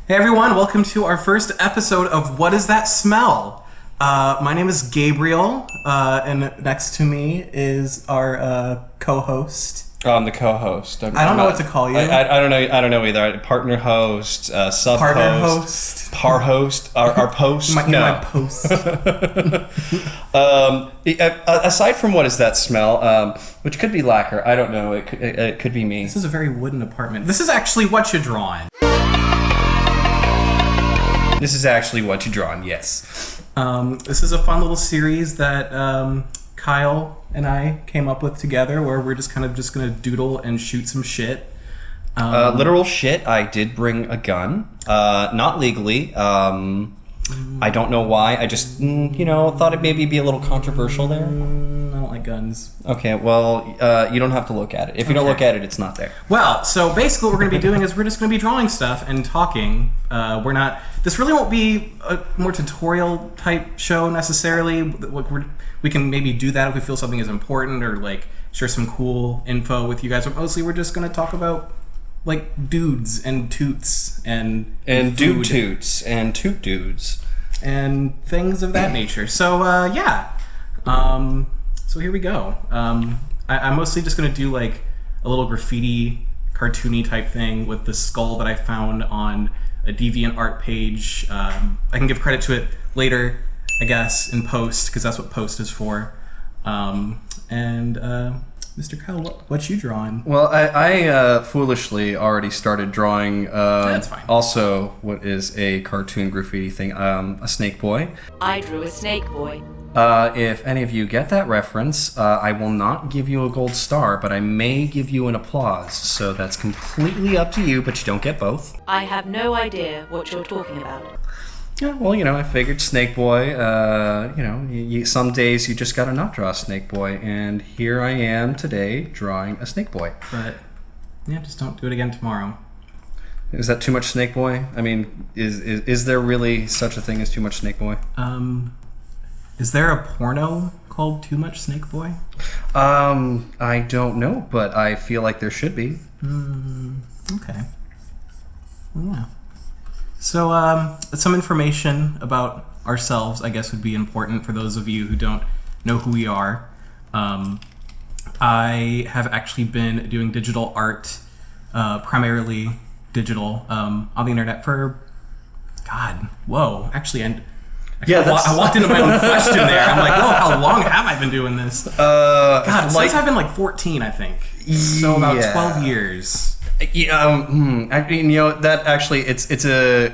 Hey everyone, welcome to our first episode of What Is That Smell? My name is Gabriel, and next to me is our co-host. Oh, I'm the co-host. I don't know what to call you. I don't know. I don't know either. Partner host, sub Partner host, par host, our post. My post. Aside from what is that smell, which could be lacquer. I don't know. It could be me. This is a very wooden apartment. This is actually Whatcha Drawin. This is actually Whatcha Drawin. Yes. This is a fun little series that Kyle and I came up with together, where we're just gonna doodle and shoot some shit. Literal shit. I did bring a gun, not legally. I don't know why. I just thought it maybe be a little controversial there. I don't like guns. Okay, well, you don't have to look at it. If you don't look at it, it's not there. Well, so basically what we're going to be doing is we're just going to be drawing stuff and talking. This really won't be a more tutorial type show necessarily. We can maybe do that if we feel something is important, or like share some cool info with you guys. But mostly we're just going to talk about like dudes and toots and dude toots and toot dudes and things of that nature. So so here we go. I'm mostly just gonna do like a little graffiti cartoony type thing with the skull that I found on a DeviantArt page. I can give credit to it later, I guess, in post, because that's what post is for. Mr. Kyle, what you drawing? Well, I foolishly already started drawing That's fine. Also what is a cartoon graffiti thing, a snake boy. I drew a snake boy. If any of you get that reference, I will not give you a gold star, but I may give you an applause. So that's completely up to you, but you don't get both. I have no idea what you're talking about. Yeah, well, I figured Snake Boy, some days you just gotta not draw a Snake Boy, and here I am today drawing a Snake Boy. But, yeah, just don't do it again tomorrow. Is that too much Snake Boy? I mean, is there really such a thing as too much Snake Boy? Is there a porno called Too Much Snake Boy? I don't know, but I feel like there should be. Okay. Yeah. So, some information about ourselves, I guess, would be important for those of you who don't know who we are. I have actually been doing digital art, primarily digital, on the internet for, I walked into my own question there. I'm like, whoa, how long have I been doing this? Since I've been like 14, I think. So about 12 years. That actually, it's a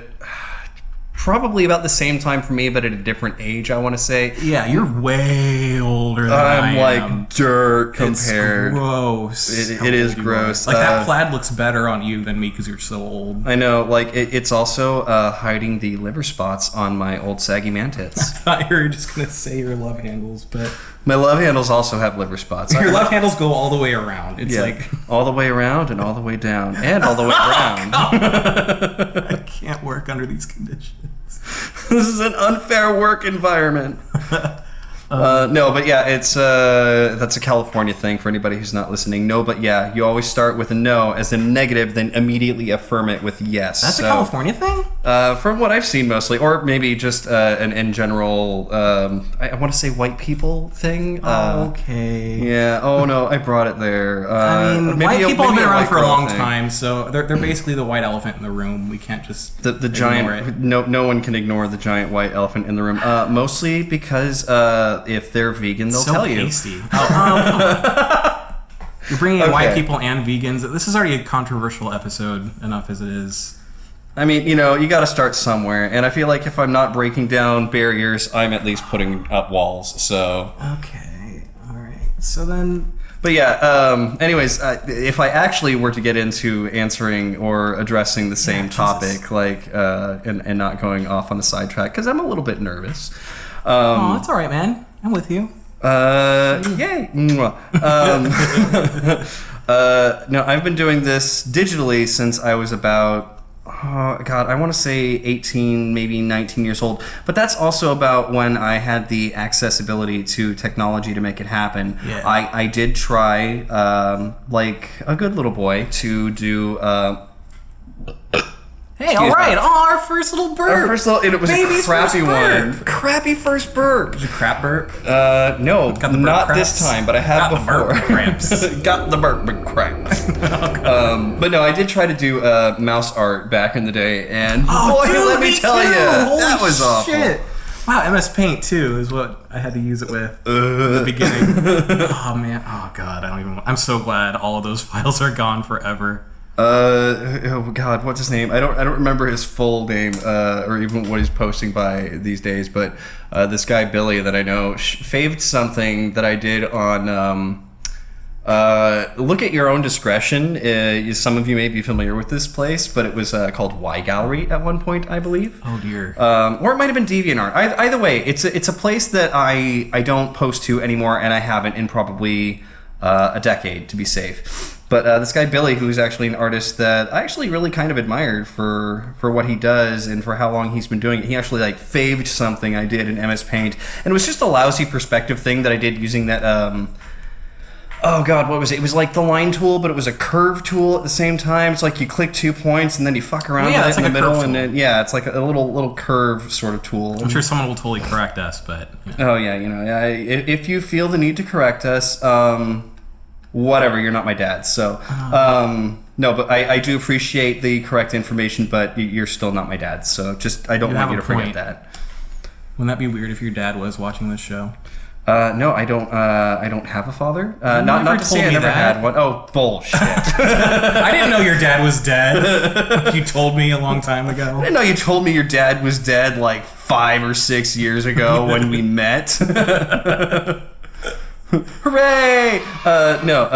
probably about the same time for me, but at a different age, I want to say. Yeah, you're way older than I am. I'm like dirt compared. It's gross. It is gross. Like, that plaid looks better on you than me because you're so old. I know. Like, it's also hiding the liver spots on my old saggy man tits. I thought you were just going to say your love handles, but... My love handles also have liver spots. Your love handles go all the way around. It's like... all the way around and all the way down and all the way around. I can't work under these conditions. This is an unfair work environment. No, but yeah, it's that's a California thing for anybody who's not listening. No, but yeah, you always start with a no as a negative, then immediately affirm it with yes. That's a California thing? From what I've seen mostly, or maybe just an in general, I want to say white people thing. Okay. Yeah. Oh no, I brought it there. I mean, white people have been around for a long time, so they're basically the white elephant in the room. We can't just the giant. No one can ignore the giant white elephant in the room. Mostly because if they're vegan, they'll tell you. So pasty. Come on. You're bringing in white people and vegans. This is already a controversial episode enough as it is. I mean, you got to start somewhere, and I feel like if I'm not breaking down barriers, I'm at least putting up walls. So. Okay. All right. So then. But yeah. Anyways, if I actually were to get into answering or addressing the same topic, like, and not going off on a sidetrack, because I'm a little bit nervous. Oh, that's all right, man. I'm with you. Yay. No, I've been doing this digitally since I was about, I want to say 18, maybe 19 years old. But that's also about when I had the accessibility to technology to make it happen. Yeah. I did try, like a good little boy, to do Hey, all right. Oh, our first little burp. Our first little, and it was Baby's a crappy first one. burp. Crappy first burp. Was it crap burp? No, Got the burp not cramps? this time, but I have Got the before. burp cramps. Got the burp cramps. But no, I did try to do mouse art back in the day, and boy, dude, let me tell you, Holy that was awful. Shit. Wow, MS Paint too is what I had to use it with at the beginning. Oh man, oh god, I'm so glad all of those files are gone forever. Oh god, what's his name? I don't remember his full name or even what he's posting by these days. But this guy Billy that I know faved something that I did on. Look at your own discretion. Some of you may be familiar with this place, but it was called Y Gallery at one point, I believe. Oh dear. Or it might have been DeviantArt. Either way, it's a place that I don't post to anymore, and I haven't in probably a decade, to be safe. But this guy Billy, who's actually an artist that I actually really kind of admired for what he does and for how long he's been doing it. He actually like faved something I did in MS Paint, and it was just a lousy perspective thing that I did using that. Oh god, what was it? It was like the line tool, but it was a curve tool at the same time. It's like you click 2 points and then you fuck around with it in the middle, and then it's like a little curve sort of tool. I'm sure someone will totally correct us, but Oh yeah, if you feel the need to correct us, whatever, you're not my dad, so no, but I do appreciate the correct information, but you're still not my dad, so just I don't want you to forget that. Wouldn't that be weird if your dad was watching this show? No, I don't have a father. Not to say I never had one. Oh, bullshit. I didn't know your dad was dead. You told me a long time ago. I didn't know you told me your dad was dead like 5 or 6 years ago when we met. Hooray! No,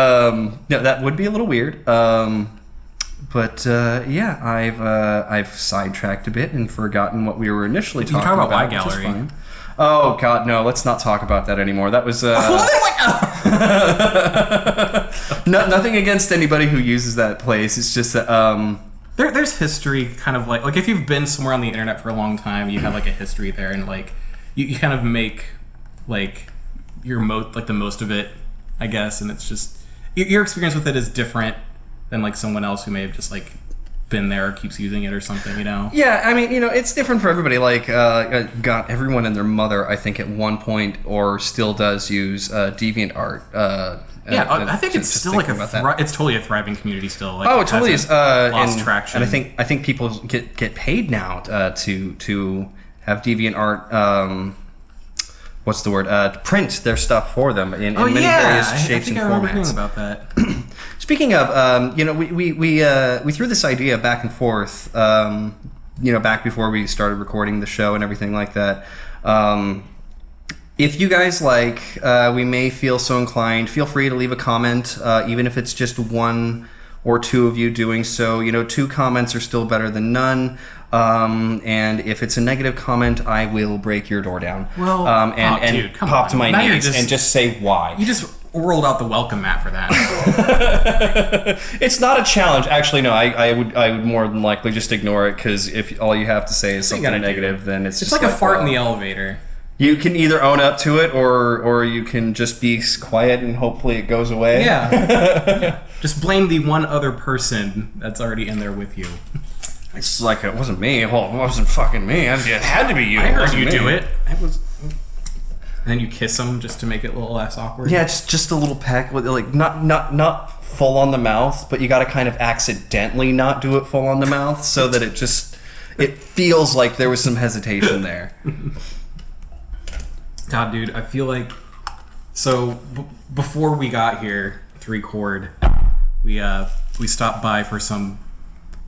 that would be a little weird. But I've sidetracked a bit and forgotten what we were initially talking about. You talk about Y Gallery. Oh god, no! Let's not talk about that anymore. That was nothing against anybody who uses that place. It's just that there's history, kind of like if you've been somewhere on the internet for a long time, you have like a history there, and like you kind of make like the most of it, I guess. And it's just your experience with it is different than like someone else who may have just like been there or keeps using it or something, Yeah, I mean, it's different for everybody. Like, God, everyone and their mother, I think, at one point or still does use DeviantArt. I think it's still like it's totally a thriving community still. Like, it totally is. Lost traction, and I think people get paid now to have DeviantArt. What's the word? Print their stuff for them in many various shapes and formats. I remember hearing about that. Speaking of, we threw this idea back and forth, back before we started recording the show and everything like that. If you guys we may feel so inclined, feel free to leave a comment, even if it's just 1 or 2 of you doing so. 2 comments are still better than none. And if it's a negative comment, I will break your door down. Well, and pop to my knees and just say why. You just rolled out the welcome mat for that. It's not a challenge. Actually, no. I would more than likely just ignore it, because if all you have to say is something negative, then it's just like a fart in the elevator. You can either own up to it, or you can just be quiet and hopefully it goes away. Yeah. Just blame the one other person that's already in there with you. It's like, it wasn't me. Well, it wasn't fucking me. It had to be you. I heard you do it. And then you kiss them just to make it a little less awkward. Yeah, just a little peck with like not full on the mouth, but you got to kind of accidentally not do it full on the mouth so that it feels like there was some hesitation there. God, dude, I feel like before we got here to record, we stopped by for some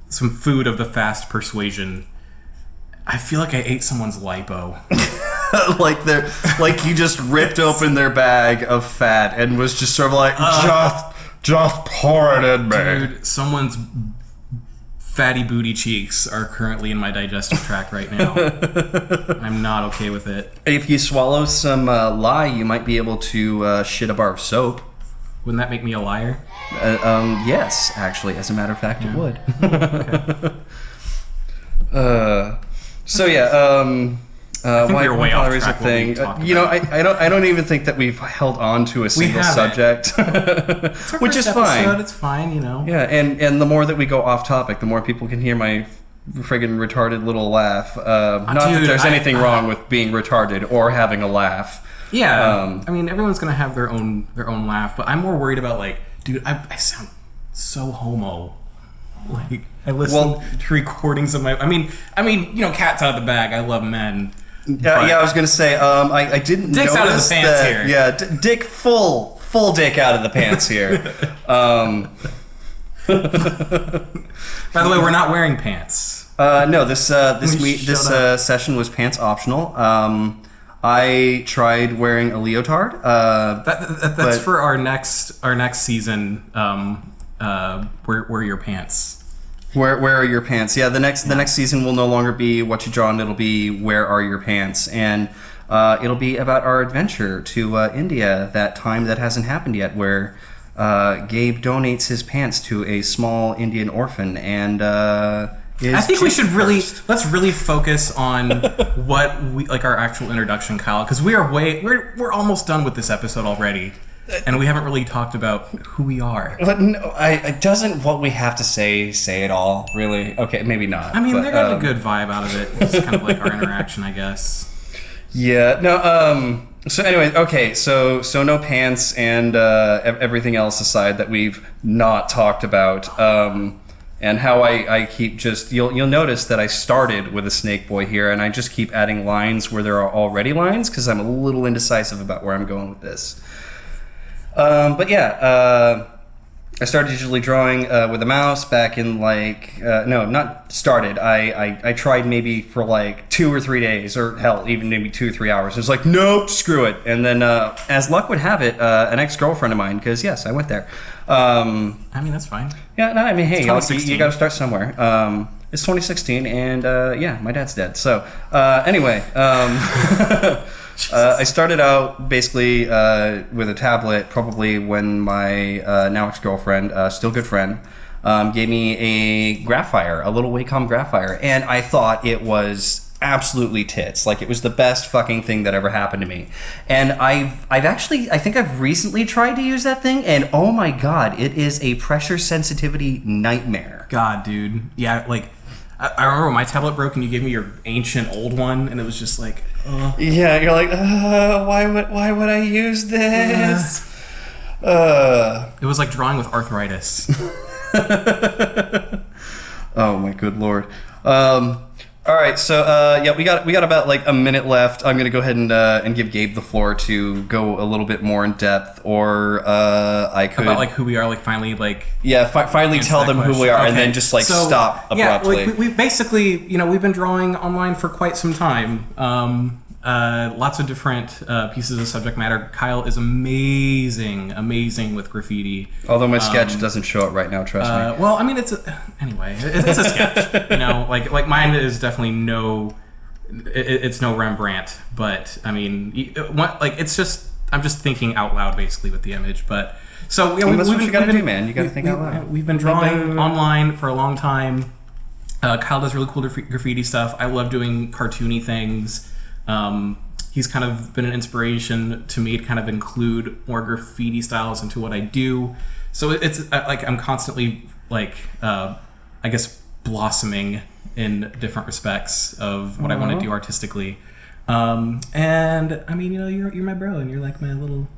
food of the fast persuasion. I feel like I ate someone's lipo. like you just ripped open their bag of fat and was just sort of like, just pour it in me. Dude, someone's fatty booty cheeks are currently in my digestive tract right now. I'm not okay with it. If you swallow some lye, you might be able to shit a bar of soap. Wouldn't that make me a liar? Yes, actually, as a matter of fact, it would. Okay. I think we were way off track. I don't even think that we've held on to a single subject, which is fine. It's fine, Yeah, and the more that we go off topic, the more people can hear my friggin' retarded little laugh. Not that there's anything wrong with being retarded or having a laugh. Yeah, I mean, everyone's gonna have their own laugh, but I'm more worried about like, dude, I sound so homo. Like, I listen to recordings of my. I mean, cat's out of the bag. I love men. Yeah, I was gonna say, I didn't. Dick's out of the pants here. Yeah, dick full dick out of the pants here. By the way, we're not wearing pants. No, this session was pants optional. I tried wearing a leotard. That's for our next season. Where are your pants? Where are your pants? Yeah, the next season will no longer be Whatcha Drawin. It'll be Where Are Your Pants, and it'll be about our adventure to India. That time that hasn't happened yet, where Gabe donates his pants to a small Indian orphan, and I think we should let's really focus on what we like our actual introduction, Kyle, because we're almost done with this episode already. And we haven't really talked about who we are. But no, doesn't what we have to say it all, really? Okay, maybe not. I mean, they got a good vibe out of it. It's kind of like our interaction, I guess. Yeah, no, so anyway, okay, so no pants and everything else aside that we've not talked about, and how I keep just, you'll notice that I started with a snake boy here, and I just keep adding lines where there are already lines, because I'm a little indecisive about where I'm going with this. But yeah, I started digitally drawing with a mouse back in I tried maybe for like 2 or 3 days, or hell, even maybe 2 or 3 hours. It was like, nope, screw it. And then, as luck would have it, an ex-girlfriend of mine, because yes, I went there. I mean, that's fine. Yeah, no, I mean, hey, you got to start somewhere. It's 2016, and yeah, my dad's dead. So anyway. I started out basically with a tablet, probably when my now ex-girlfriend, still good friend, gave me a Graphier, a little Wacom Graphier, and I thought it was absolutely tits. Like, it was the best fucking thing that ever happened to me. And I think I've recently tried to use that thing, and oh my god, it is a pressure sensitivity nightmare. God, dude. Yeah, like, I remember when my tablet broke and you gave me your ancient old one, and it was just like, yeah, you're like, why would I use this? It was like drawing with arthritis. Oh my good lord. All right, so yeah, we got about like a minute left. I'm gonna go ahead and give Gabe the floor to go a little bit more in depth, or I could about like who we are, like finally like finally tell them who we are, and then just like stop abruptly. Yeah, like we basically, we've been drawing online for quite some time. Lots of different pieces of subject matter. Kyle is amazing with graffiti. Although my sketch doesn't show it right now, trust me. Well, I mean, it's a sketch. Like mine is definitely it's no Rembrandt, but I mean, it's just, I'm just thinking out loud basically with the image. But so that's what you gotta do, man. You gotta think out loud. We've been drawing online for a long time. Kyle does really cool graffiti stuff. I love doing cartoony things. He's kind of been an inspiration to me to kind of include more graffiti styles into what I do. So it's like I'm constantly like, I guess, blossoming in different respects of what I want to do artistically. And I mean, you're my bro, and you're like my little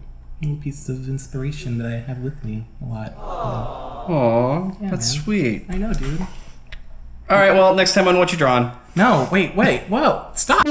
piece of inspiration that I have with me a lot. Aww, yeah, that's sweet. I know, dude. All right, well, next time on Whatcha Drawin. No, wait, whoa, stop.